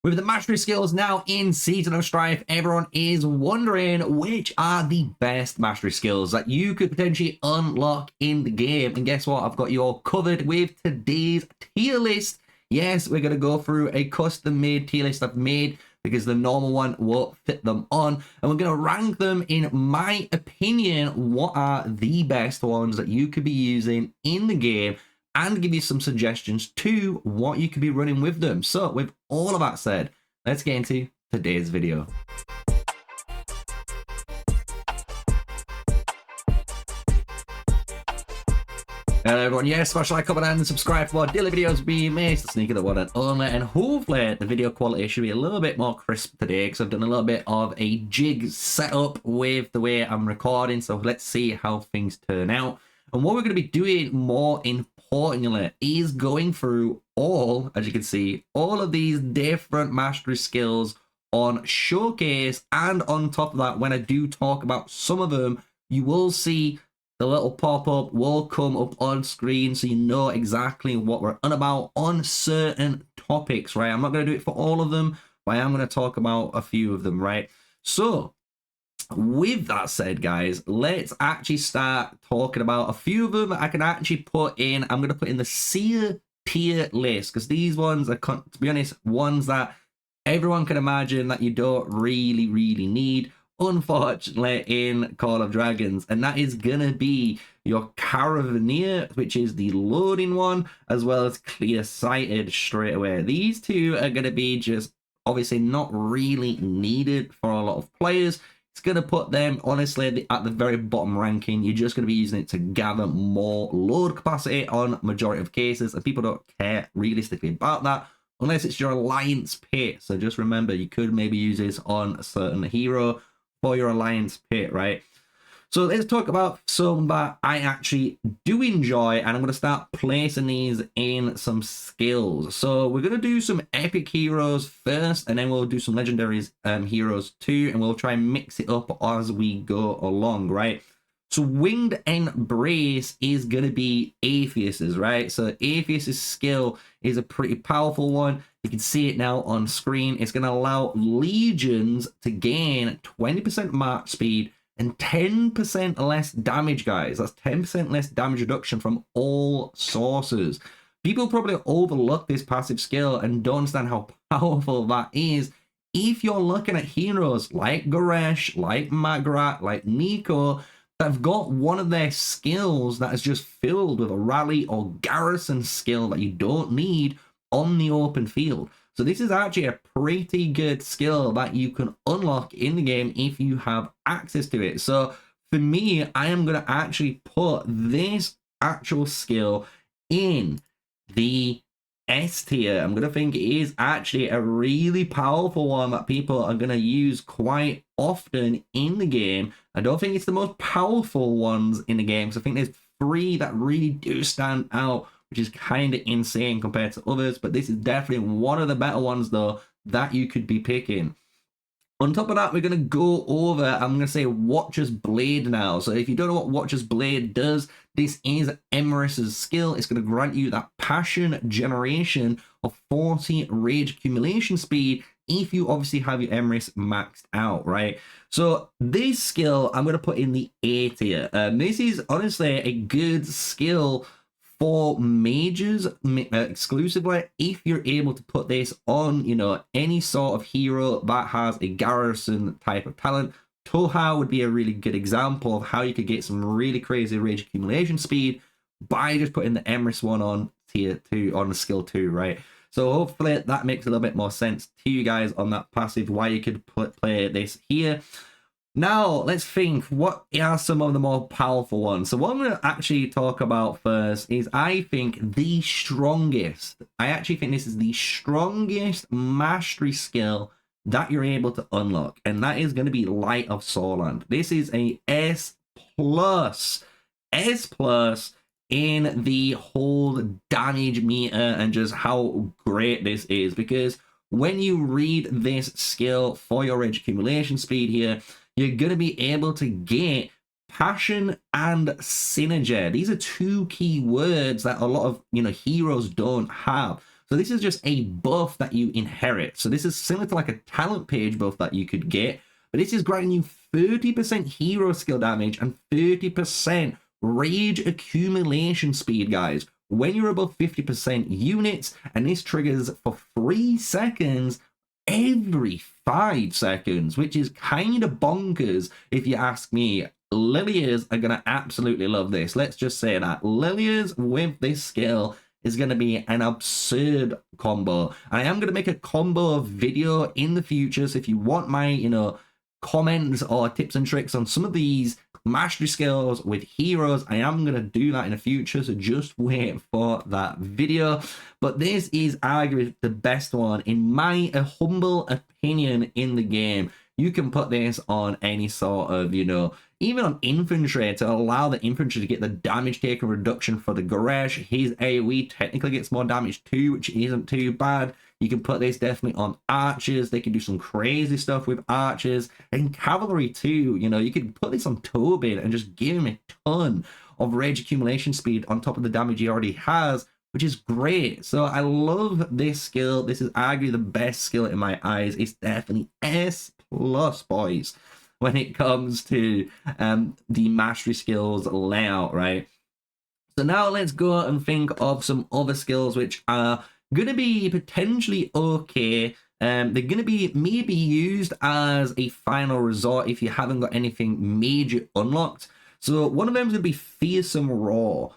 With the mastery skills now in Season of Strife, everyone is wondering which are the best mastery skills that you could potentially unlock in the game. And guess what? I've got you all covered with today's tier list. Yes, we're going to go through a custom-made tier list I've made because the normal one won't fit them on. And we're going to rank them in my opinion, what are the best ones that you could be using in the game, and give you some suggestions to what you could be running with them. So with all of that said, let's get into today's video. Hello everyone, yes, smash like, comment and subscribe for more daily videos being made. MrSneakyy, the one and only, and hopefully the video quality should be a little bit more crisp today because I've done a little bit of a jig setup with the way I'm recording, so let's see how things turn out. And what we're going to be doing more importantly is going through all, as you can see, all of these different mastery skills on Showcase, and on top of that, when I do talk about some of them, you will see the little pop-up will come up on screen so you know exactly what we're on about on certain topics, right? I'm not going to do it for all of them, but I am going to talk about a few of them, right? So with that said, guys, let's actually start talking about a few of them that I can actually put in. I'm going to put in the C tier list because these ones are, to be honest, ones that everyone can imagine that you don't really need, unfortunately, in Call of Dragons. And that is going to be your Caravaneer, which is the loading one, as well as Clear-Sighted straight away. These two are going to be just obviously not really needed for a lot of players. It's going to put them, honestly, at the very bottom ranking. You're just going to be using it to gather more load capacity on majority of cases, and people don't care realistically about that unless it's your alliance pit. So just remember, you could maybe use this on a certain hero for your alliance pit, right? So let's talk about some that I actually do enjoy, and I'm going to start placing these in some skills. So we're going to do some epic heroes first, and then we'll do some legendary heroes too, and we'll try and mix it up as we go along, right? So Winged Embrace is going to be Atheus's, right? So Atheus's skill is a pretty powerful one. You can see it now on screen. It's going to allow legions to gain 20% march speed and 10% less damage, guys. That's 10% less damage reduction from all sources. People probably overlook this passive skill and don't understand how powerful that is. If you're looking at heroes like Goresh, like Magrat, like Nico, that have got one of their skills that is just filled with a rally or Garrison skill that you don't need on the open field. So this is actually a pretty good skill that you can unlock in the game if you have access to it. So for me, I am going to actually put this actual skill in the S tier. I'm going to think it is actually a really powerful one that people are going to use quite often in the game. I don't think it's the most powerful ones in the game, so I think there's 3 that really do stand out, which is kind of insane compared to others, but this is definitely one of the better ones though that you could be picking. On top of that, we're going to go over, I'm going to say Watcher's Blade now. So if you don't know what Watcher's Blade does, this is Emrys's skill. It's going to grant you that passion generation of 40 rage accumulation speed if you obviously have your Emrys maxed out, right? So this skill I'm going to put in the A tier. This is honestly a good skill for mages exclusively if you're able to put this on, you know, any sort of hero that has a Garrison type of talent. Toha would be a really good example of how you could get some really crazy rage accumulation speed by just putting the Emrys one on tier 2, on the skill 2, right? So hopefully that makes a little bit more sense to you guys on that passive, why you could play this here. Now, let's think, what are some of the more powerful ones? So what I'm going to actually talk about first is, I think, the strongest. I actually think this is the strongest mastery skill that you're able to unlock, and that is going to be Light of Soland. This is a S+, in the whole damage meter and just how great this is, because when you read this skill for your rage accumulation speed here, you're going to be able to get passion and synergy. These are 2 key words that a lot of, heroes don't have. So So this is just a buff that you inherit. So this is similar to like a talent page buff that you could get, but this is granting you 30% hero skill damage and 30% rage accumulation speed, guys, when you're above 50% units, and this triggers for 3 seconds every 5 seconds, which is kind of bonkers if you ask me. Lilias are going to absolutely love this. Let's just say that. Lilias with this skill is going to be an absurd combo. I am going to make a combo video in the future, so if you want my, comments or tips and tricks on some of these mastery skills with heroes, I am going to do that in the future, so just wait for that video. But this is arguably the best one in my humble opinion in the game. You can put this on any sort of, even on infantry, to allow the infantry to get the damage taken reduction for the Garrison. His AoE technically gets more damage too, which isn't too bad. You can put this definitely on archers. They can do some crazy stuff with archers and cavalry too. You could put this on Tobin and just give him a ton of rage accumulation speed on top of the damage he already has, which is great. So I love this skill. This is arguably the best skill in my eyes. It's definitely S+, boys, when it comes to the mastery skills layout, right? So now let's go and think of some other skills which are going to be potentially okay. They're going to be maybe used as a final resort if you haven't got anything major unlocked. So one of them is going to be Fearsome Roar.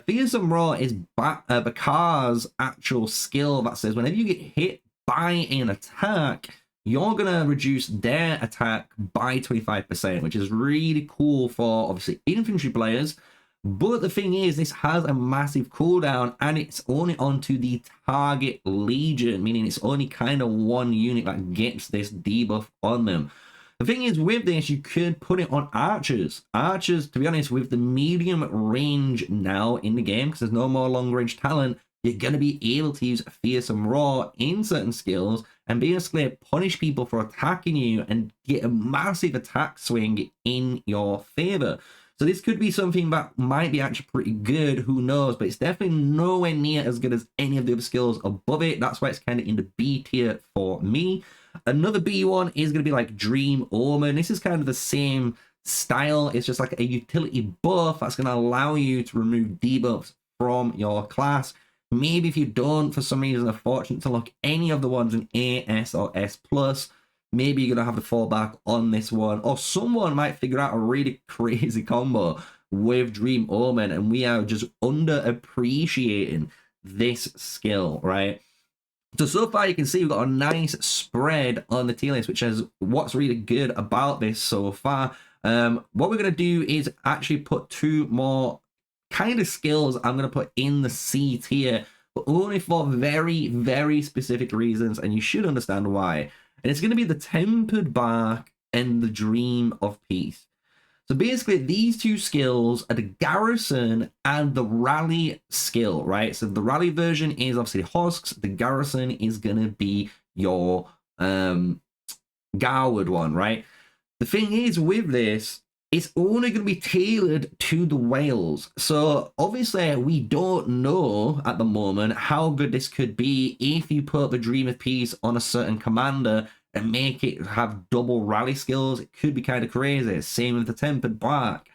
Fearsome Roar is Bakar's actual skill that says whenever you get hit by an attack, you're going to reduce their attack by 25%, which is really cool for obviously infantry players. But the thing is, this has a massive cooldown and it's only onto the target legion, meaning it's only kind of one unit that gets this debuff on them. The thing is, with this, you could put it on archers. Archers, to be honest, with the medium range now in the game, because there's no more long range talent, you're going to be able to use Fearsome Roar in certain skills and basically punish people for attacking you and get a massive attack swing in your favor. So this could be something that might be actually pretty good, who knows, but it's definitely nowhere near as good as any of the other skills above it. That's why it's kind of in the B tier for me. Another B one is going to be like Dream Omen. This is kind of the same style. It's just like a utility buff that's going to allow you to remove debuffs from your class. Maybe if you don't, for some reason, are fortunate to lock any of the ones in A, S, or S+, maybe you're going to have to fall back on this one, or someone might figure out a really crazy combo with Dream Omen, and we are just underappreciating this skill, right? So far you can see we've got a nice spread on the tier list, which is what's really good about this so far. What we're going to do is actually put 2 more kind of skills I'm going to put in the C tier, but only for very, very specific reasons, and you should understand why. And it's going to be the Tempered Bark and the Dream of Peace. So basically, these 2 skills are the Garrison and the Rally skill, right? So the Rally version is obviously Husks. The Garrison is going to be your Garwood one, right? The thing is with this, it's only going to be tailored to the whales. So obviously we don't know at the moment how good this could be if you put the Dream of Peace on a certain commander and make it have double rally skills. It could be kind of crazy. Same with the Tempered Bark.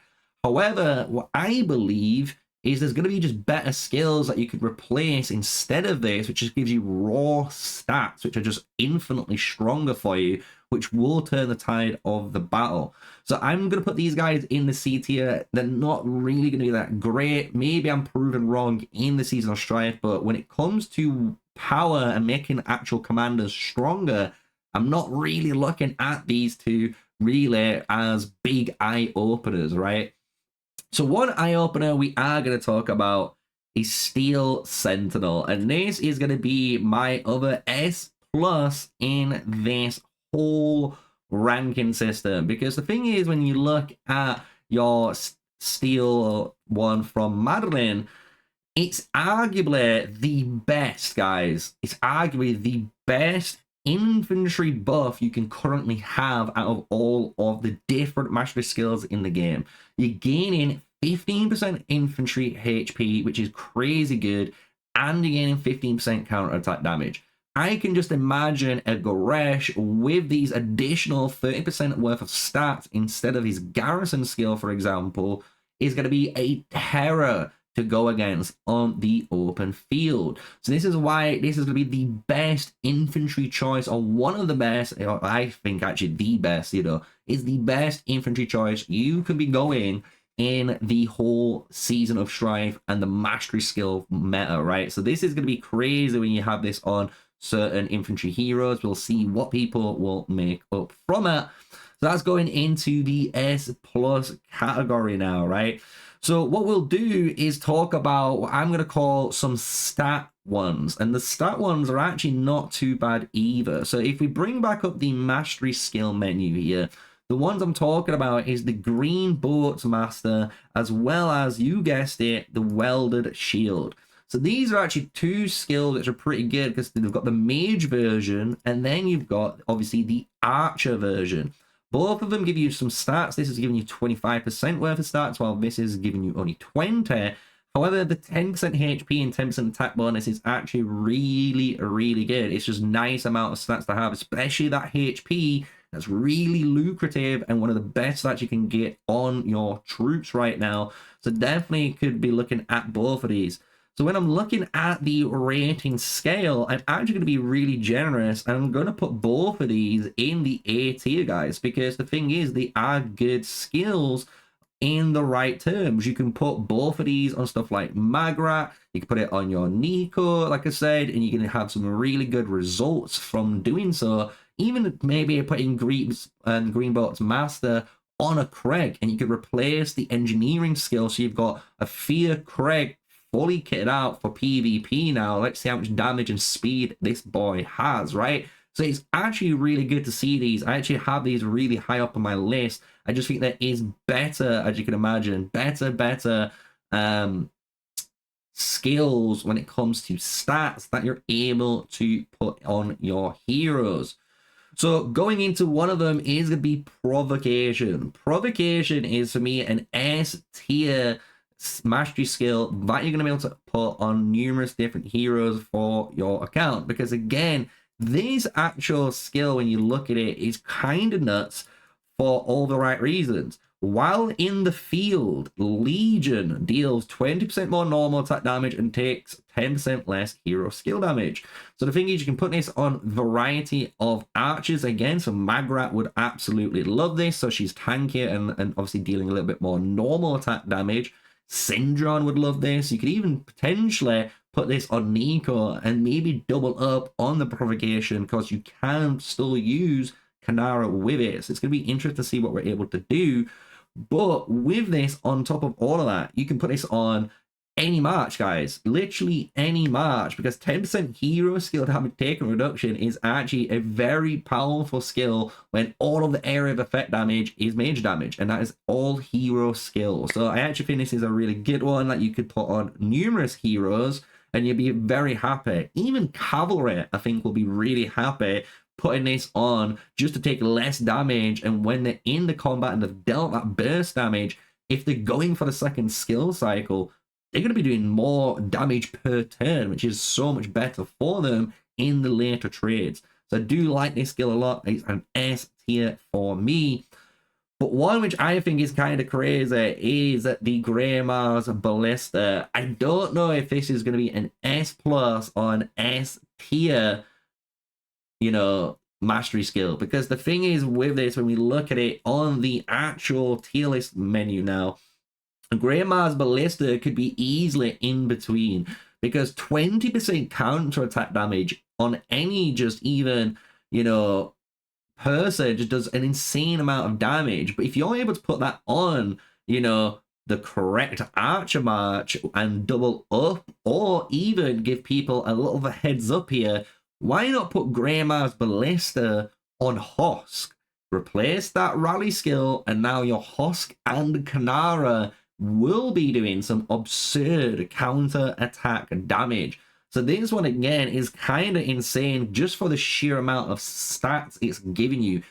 However, what I believe is there's going to be just better skills that you could replace instead of this, which just gives you raw stats, which are just infinitely stronger for you, which will turn the tide of the battle. So I'm going to put these guys in the C tier. They're not really going to be that great. Maybe I'm proven wrong in the Season of Strife, but when it comes to power and making actual commanders stronger, I'm not really looking at these 2 really as big eye-openers, right? So one eye-opener we are going to talk about is Steel Sentinel, and this is going to be my other S+ in this whole ranking system, because the thing is, when you look at your Steel one from Madeline, it's arguably the best, guys. It's arguably the best infantry buff you can currently have out of all of the different mastery skills in the game. You're gaining 15% infantry HP, which is crazy good, and you're gaining 15% counter-attack damage. I can just imagine a Goresh with these additional 30% worth of stats instead of his Garrison skill, for example, is going to be a terror to go against on the open field. So this is why this is going to be the best infantry choice, or one of the best, or I think actually the best, is the best infantry choice you can be going in the whole season of Strife and the mastery skill meta, right? So this is going to be crazy when you have this on certain infantry heroes. We'll see what people will make up from it. So that's going into the S plus category now, right? So what we'll do is talk about what I'm going to call some stat ones, and the stat ones are actually not too bad either. So if we bring back up the mastery skill menu here, the ones I'm talking about is the green boats master, as well as, you guessed it, the welded shield. So these are actually two skills which are pretty good because they've got the mage version, and then you've got obviously the archer version. Both of them give you some stats. This is giving you 25% worth of stats, while this is giving you only 20. However, the 10% HP and 10% attack bonus is actually really, really good. It's just nice amount of stats to have, especially that HP. That's really lucrative and one of the best that you can get on your troops right now. So definitely could be looking at both of these. So when I'm looking at the rating scale, I'm actually going to be really generous, and I'm going to put both of these in the A tier, guys, because the thing is, they are good skills in the right terms. You can put both of these on stuff like Magrat, you can put it on your Nico, like I said, and you're going to have some really good results from doing so. Even maybe putting Greenboat's Master on a Craig, and you could replace the engineering skill, so you've got a Fear Craig fully kitted out for PvP now. Let's see how much damage and speed this boy has, right? So it's actually really good to see these. I actually have these really high up on my list. I just think there is better, as you can imagine, better skills when it comes to stats that you're able to put on your heroes. So going into one of them is going to be Provocation. Provocation is, for me, an S tier mastery skill that you're going to be able to put on numerous different heroes for your account, because again, this actual skill, when you look at it, is kind of nuts for all the right reasons. While in the field, Legion deals 20% more normal attack damage and takes 10% less hero skill damage. So the thing is, you can put this on variety of archers. Again, so Magrat would absolutely love this, so she's tankier and obviously dealing a little bit more normal attack damage. Syndron would love this. You could even potentially put this on Nico and maybe double up on the Provocation, because you can still use Kanara with it. So it's going to be interesting to see what we're able to do. But with this, on top of all of that, you can put this on any march, guys. Literally any march, because 10% hero skill damage taken reduction is actually a very powerful skill when all of the area of effect damage is mage damage, and that is all hero skill. So I actually think this is a really good one that you could put on numerous heroes and you'll be very happy. Even cavalry, I think, will be really happy putting this on just to take less damage, and when they're in the combat and they've dealt that burst damage, if they're going for the second skill cycle, they're going to be doing more damage per turn, which is so much better for them in the later trades. So I do like this skill a lot. It's an S tier for me. But one which I think is kind of crazy is the Grey Mars Ballista. I don't know if this is going to be an S plus or an S tier, mastery skill, because the thing is with this, when we look at it on the actual tier list menu now, Grey Mars Ballista could be easily in between, because 20% counter attack damage on any just even, person just does an insane amount of damage. But if you're able to put that on, the correct archer march and double up, or even give people a little of a heads up here, why not put Grey Mars Ballista on Hosk? Replace that rally skill, and now your Hosk and Kanara will be doing some absurd counter attack damage. So this one again is kind of insane just for the sheer amount of stats it's giving you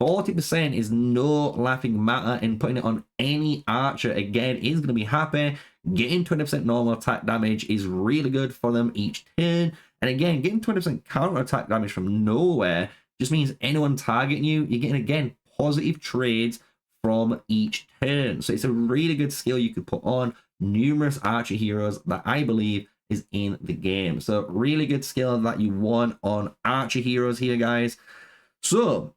40% is no laughing matter, and putting it on any archer again is going to be happy. Getting 20% normal attack damage is really good for them each turn. And again, getting 20% counter attack damage from nowhere just means anyone targeting you, you're getting, again, positive trades from each turn. So it's a really good skill you could put on numerous archer heroes that I believe is in the game. So really good skill that you want on archer heroes here, guys. So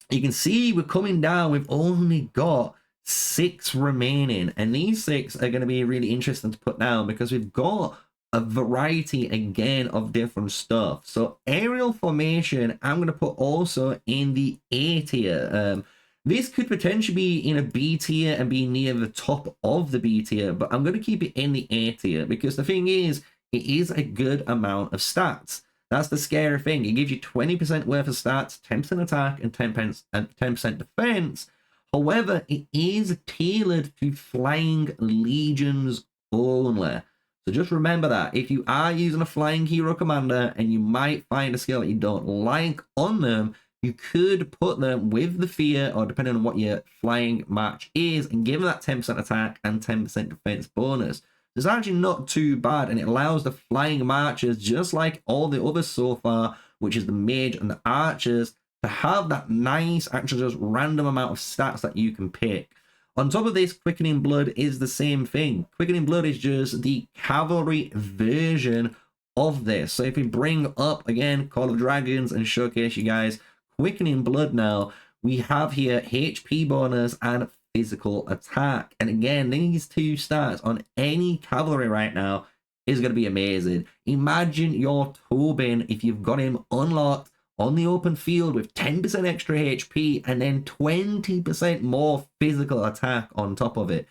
you can see we're coming down. We've only got 6 remaining, and these 6 are going to be really interesting to put down because we've got a variety again of different stuff. So aerial formation, I'm going to put also in the A tier. This could potentially be in a B tier and be near the top of the B tier, but I'm going to keep it in the A tier because the thing is, it is a good amount of stats. That's the scary thing. It gives you 20% worth of stats, 10% attack, and 10% defense. However, it is tailored to flying legions only. So just remember that. If you are using a flying hero commander and you might find a skill that you don't like on them, you could put them with the fear, or depending on what your flying match is, and give them that 10% attack and 10% defense bonus. It's actually not too bad, and it allows the flying marchers, just like all the others so far, which is the mage and the archers, to have that nice, actually just random amount of stats that you can pick. On top of this, Quickening Blood is the same thing. Quickening Blood is just the cavalry version of this. So if we bring up, again, Call of Dragons and showcase you guys Quickening Blood now, we have here HP bonus and physical attack. And again, these 2 stats on any cavalry right now is going to be amazing. Imagine your Tobin if you've got him unlocked on the open field with 10% extra HP and then 20% more physical attack on top of it.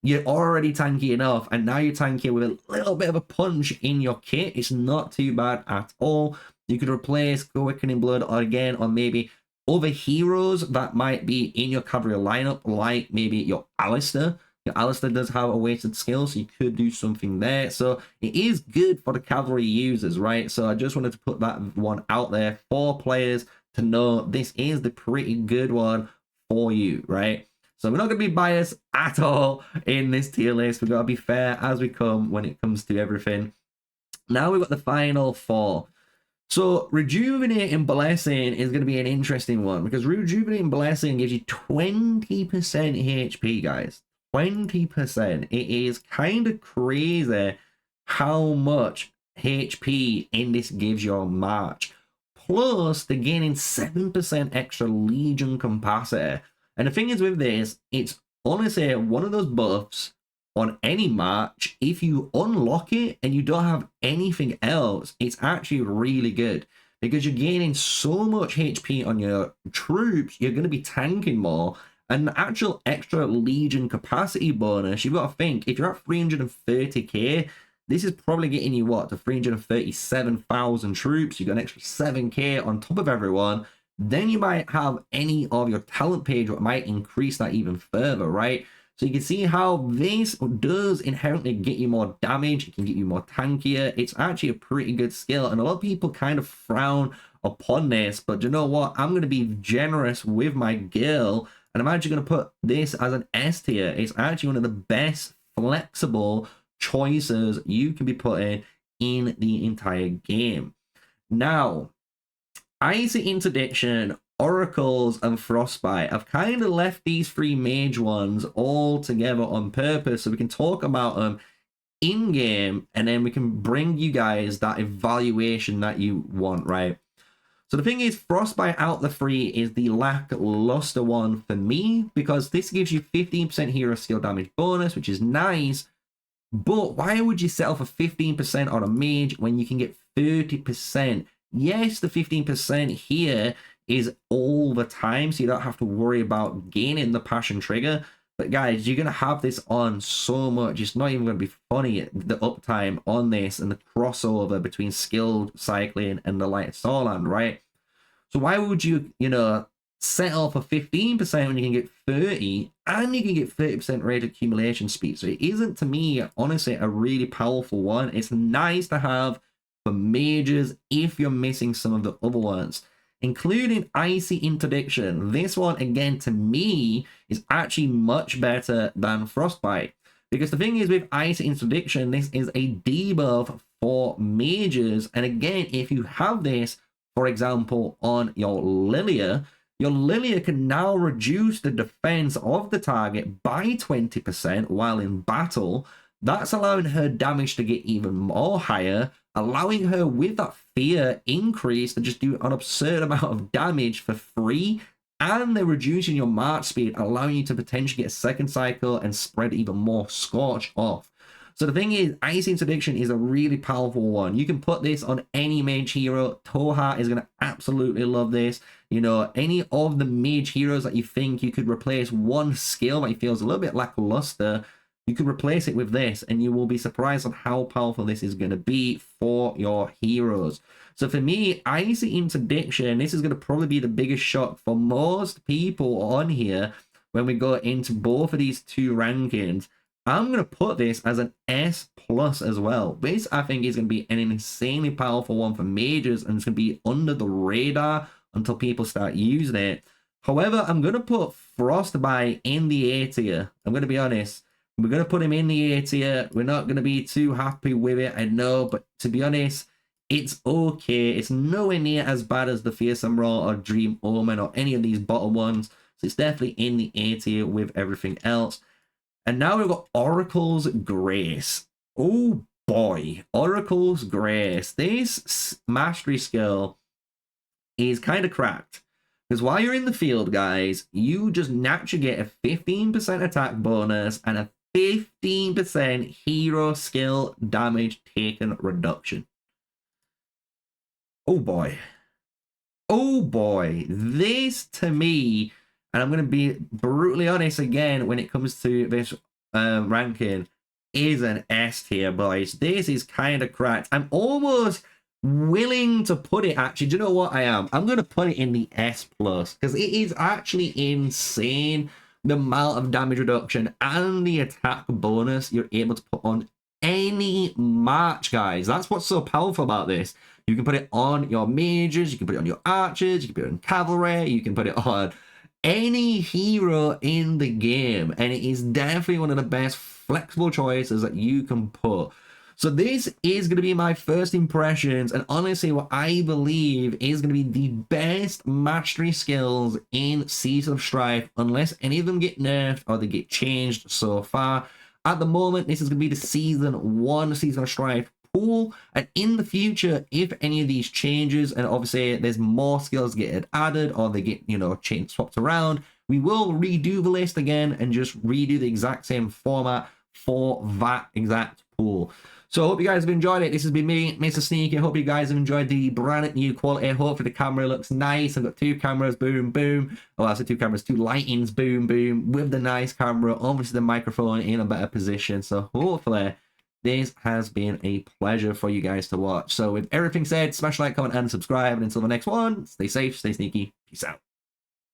You're already tanky enough, and now you're tanky with a little bit of a punch in your kit. It's not too bad at all. You could replace Quickening Blood or again on maybe other heroes that might be in your cavalry lineup, like maybe your Alistair. Your Alistair does have a weighted skill, so you could do something there. So it is good for the cavalry users, right? So I just wanted to put that one out there for players to know this is the pretty good one for you, right? So we're not going to be biased at all in this tier list. We've got to be fair as we come when it comes to everything. Now we've got the final 4. So Rejuvenating Blessing is going to be an interesting one because Rejuvenating Blessing gives you 20% HP, guys. 20%. It is kind of crazy how much HP in this gives your march. Plus, they're gaining 7% extra legion capacity. And the thing is with this, it's honestly one of those buffs on any march. If you unlock it and you don't have anything else, it's actually really good because you're gaining so much HP on your troops, you're going to be tanking more. And the actual extra legion capacity bonus, you've got to think, if you're at 330k, this is probably getting you what, to 337,000 troops. You got an extra 7k on top of everyone. Then you might have any of your talent page that might increase that even further, right? So you can see how this does inherently get you more damage. It can get you more tankier. It's actually a pretty good skill. And a lot of people kind of frown upon this. But you know what? I'm going to be generous with my girl. And I'm actually going to put this as an S tier. It's actually one of the best flexible choices you can be putting in the entire game. Now, Icy Interdiction, Oracles, and Frostbite. I've kind of left these 3 mage ones all together on purpose so we can talk about them in game, and then we can bring you guys that evaluation that you want, right? So the thing is, Frostbite out the 3 is the lackluster one for me because this gives you 15% hero skill damage bonus, which is nice. But why would you settle for 15% on a mage when you can get 30%? Yes, the 15% here is all the time, so you don't have to worry about gaining the passion trigger. But guys, you're going to have this on so much, it's not even going to be funny, the uptime on this and the crossover between skilled cycling and the light Starland, right? So why would you, settle for 15% when you can get 30 and you can get 30% rate accumulation speed? So it isn't, to me, honestly, a really powerful one. It's nice to have for mages if you're missing some of the other ones. including Icy Interdiction. This one, again, to me, is actually much better than Frostbite. Because the thing is, with Icy Interdiction, this is a debuff for mages. And again, if you have this, for example, on your Lilia can now reduce the defense of the target by 20% while in battle. That's allowing her damage to get even more higher, allowing her with that fear increase to just do an absurd amount of damage for free. And they're reducing your march speed, allowing you to potentially get a second cycle and spread even more Scorch off. So the thing is, Icy Interdiction is a really powerful one. You can put this on any mage hero. Toha is going to absolutely love this. You know, any of the mage heroes that you think you could replace one skill that feels a little bit lackluster, you could replace it with this, and you will be surprised on how powerful this is going to be for your heroes. So for me, Icy Interdiction, this is going to probably be the biggest shock for most people on here when we go into both of these two rankings. I'm going to put this as an S+ as well. This, I think, is going to be an insanely powerful one for mages, and it's going to be under the radar until people start using it. However, I'm going to put Frostbite in the A tier. I'm going to be honest. We're going to put him in the A tier. We're not going to be too happy with it, I know, but to be honest, it's okay. It's nowhere near as bad as the Fearsome Roar or Dream Omen or any of these bottom ones. So it's definitely in the A tier with everything else. And now we've got Oracle's Grace. Oh boy, Oracle's Grace. This mastery skill is kind of cracked. Because while you're in the field, guys, you just naturally get a 15% attack bonus and a 15% hero skill damage taken reduction. Oh boy. Oh boy. This, to me, and I'm going to be brutally honest again when it comes to this ranking, is an S tier, boys. This is kind of cracked. I'm almost willing to put it, actually, do you know what I am? I'm going to put it in the S+, because it is actually insane, the amount of damage reduction and the attack bonus you're able to put on any march, guys. That's what's so powerful about this. You can put it on your mages, you can put it on your archers, you can put it on cavalry, you can put it on any hero in the game, and it is definitely one of the best flexible choices that you can put. So this is going to be my first impressions, and honestly what I believe is going to be the best mastery skills in Season of Strife, unless any of them get nerfed or they get changed so far. At the moment, this is going to be the Season 1 Season of Strife pool, and in the future, if any of these changes, and obviously there's more skills get added or they get, you know, changed, swapped around, we will redo the list again and just redo the exact same format for that exact pool. So I hope you guys have enjoyed it. This has been me, MrSneakyy. I hope you guys have enjoyed the brand new quality. Hopefully the camera looks nice. I've got two cameras, boom, boom. Oh, I said two cameras, two lightings, boom, boom. With the nice camera, obviously the microphone in a better position. So hopefully this has been a pleasure for you guys to watch. So with everything said, smash like, comment, and subscribe. And until the next one, stay safe, stay sneaky. Peace out.